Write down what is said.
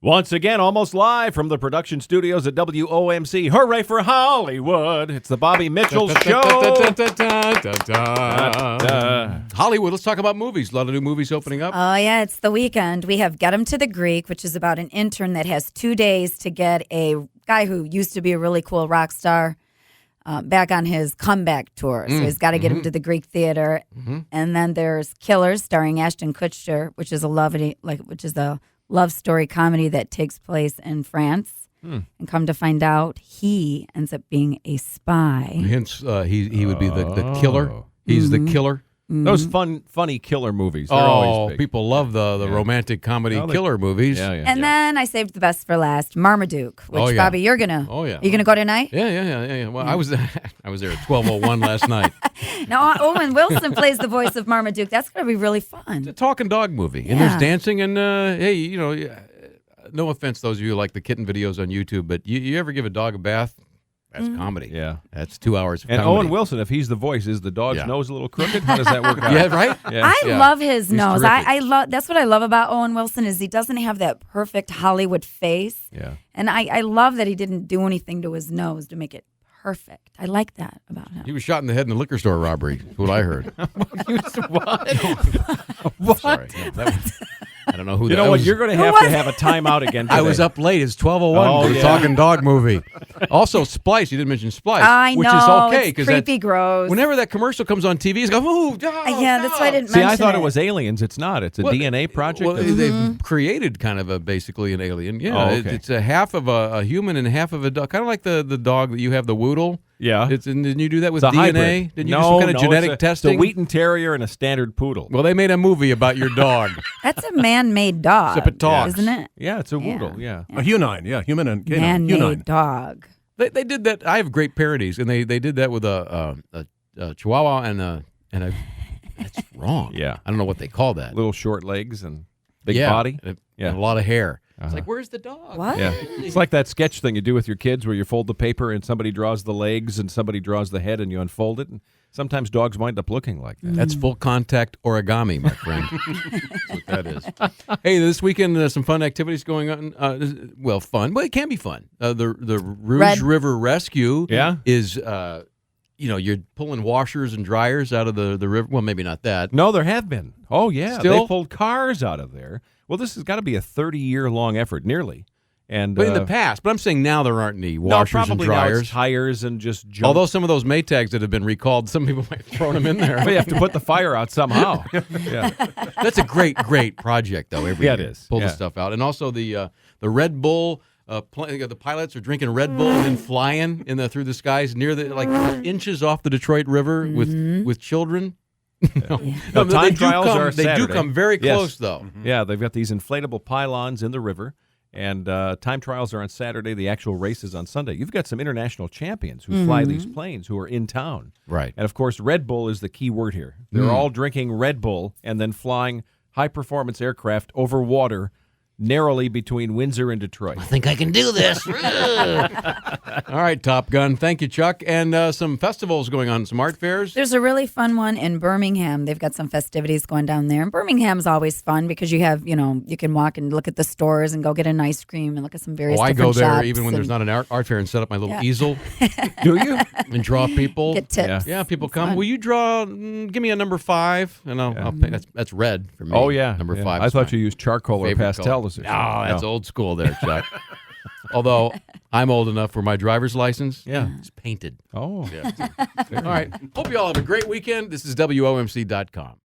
Once again, almost live from the production studios at WOMC. Hooray for Hollywood. It's the Bobby Mitchell Show. Hollywood, let's talk about movies. A lot of new movies opening up. Oh, yeah, it's the weekend. We have Get 'Em to the Greek, which is about an intern that has 2 days to get a guy who used to be a really cool rock star back on his comeback tour. So he's got to get him to the Greek theater. And then there's Killers, starring Ashton Kutcher, which is a love story comedy that takes place in France. And come to find out, he ends up being a spy. Hence, he would be the killer. He's the killer. Those funny killer movies. They're always big. People love the romantic comedy killer movies. And then I saved the best for last, Marmaduke, which Bobby, you're gonna. Oh yeah. Are you gonna go tonight? Yeah. Well, I was there at 12:01 last night. Now Owen Wilson plays the voice of Marmaduke. That's gonna be really fun. It's a talking dog movie, and there's dancing. And hey, no offense, those of you who like the kitten videos on YouTube, but you ever give a dog a bath? That's comedy. Yeah. That's 2 hours of and comedy. Owen Wilson, if he's the voice, is the dog's nose a little crooked? How does that work out? Yeah, right? Yeah. I love his nose. terrific. I love. That's what I love about Owen Wilson is he doesn't have that perfect Hollywood face. Yeah. And I love that he didn't do anything to his nose to make it perfect. I like that about him. He was shot in the head in a liquor store robbery. Is what I heard. What? Sorry. No, that was, I don't know who. You know what? You're going to have a timeout again today. I was up late. It's 12:01. We're talking dog movie. Also, Splice. You didn't mention Splice. I know. Which is okay it's creepy, gross. Whenever that commercial comes on TV, it's go, ooh, that's why I didn't See, mention I thought it was aliens. It's not. It's a DNA project. Well, they've created kind of basically an alien. Yeah, it's a half of a human and half of a dog. Kind of like the dog that you have, the Woodle. Yeah. Didn't you do that with It's a DNA? hybrid. Didn't you do some kind of genetic testing? It's a Wheaten Terrier and a standard poodle. Well, they made a movie about your dog. That's a man-made dog, Except it talks. isn't it? Yeah, it's a Woodle. Yeah. A Hunine, human and canine. Man-made Hunine. dog. They did that. I have great parodies, and they did that with a Chihuahua and a. That's wrong. Yeah. I don't know what they call that. Little short legs and big body. And a lot of hair. It's like, where's the dog? What? Yeah. It's like that sketch thing you do with your kids where you fold the paper and somebody draws the legs and somebody draws the head and you unfold it. And sometimes dogs wind up looking like that. That's full contact origami, my friend. That's what that is. Hey, this weekend, some fun activities going on. Well, fun. Well, it can be fun. The Rouge River Rescue is, you're pulling washers and dryers out of the river. Well, maybe not that. No, there have been. Oh, yeah. Still? They pulled cars out of there. Well, this has got to be a 30-year-long effort, nearly. And But in the past. But I'm saying now there aren't any washers and now dryers. it's tires and just junk. Although some of those Maytags that have been recalled, some people might have thrown them in there. But you have to put the fire out somehow. Yeah. That's a great project, though. Every year. It is. Pull the stuff out. And also the Red Bull... the pilots are drinking Red Bull and then flying through the skies near inches off the Detroit River with children. No, time trials are They Saturday. do come very close, though. Yeah, they've got these inflatable pylons in the river, and time trials are on Saturday. The actual race is on Sunday. You've got some international champions who fly these planes who are in town. Right. And, of course, Red Bull is the key word here. They're all drinking Red Bull and then flying high-performance aircraft over water narrowly between Windsor and Detroit. I think I can do this. All right, Top Gun. Thank you, Chuck. And some festivals going on, some art fairs. There's a really fun one in Birmingham. They've got some festivities going down there. And Birmingham's always fun because you have, you can walk and look at the stores and go get an ice cream and look at some various I different go there shops even when there's not an art fair and set up my little easel. Do you? And draw people. Get tips. Yeah, people It's come. fun. Will you draw? Give me a number 5, and I'll pay. That's red for me. Oh, yeah. Number Yeah. 5. I is thought fine. you used charcoal or Favorite pastels. color. No, that's old school there, Chuck. Although I'm old enough for my driver's license. Yeah. It's painted. Oh. Yeah. All right. Hope you all have a great weekend. This is WOMC.com.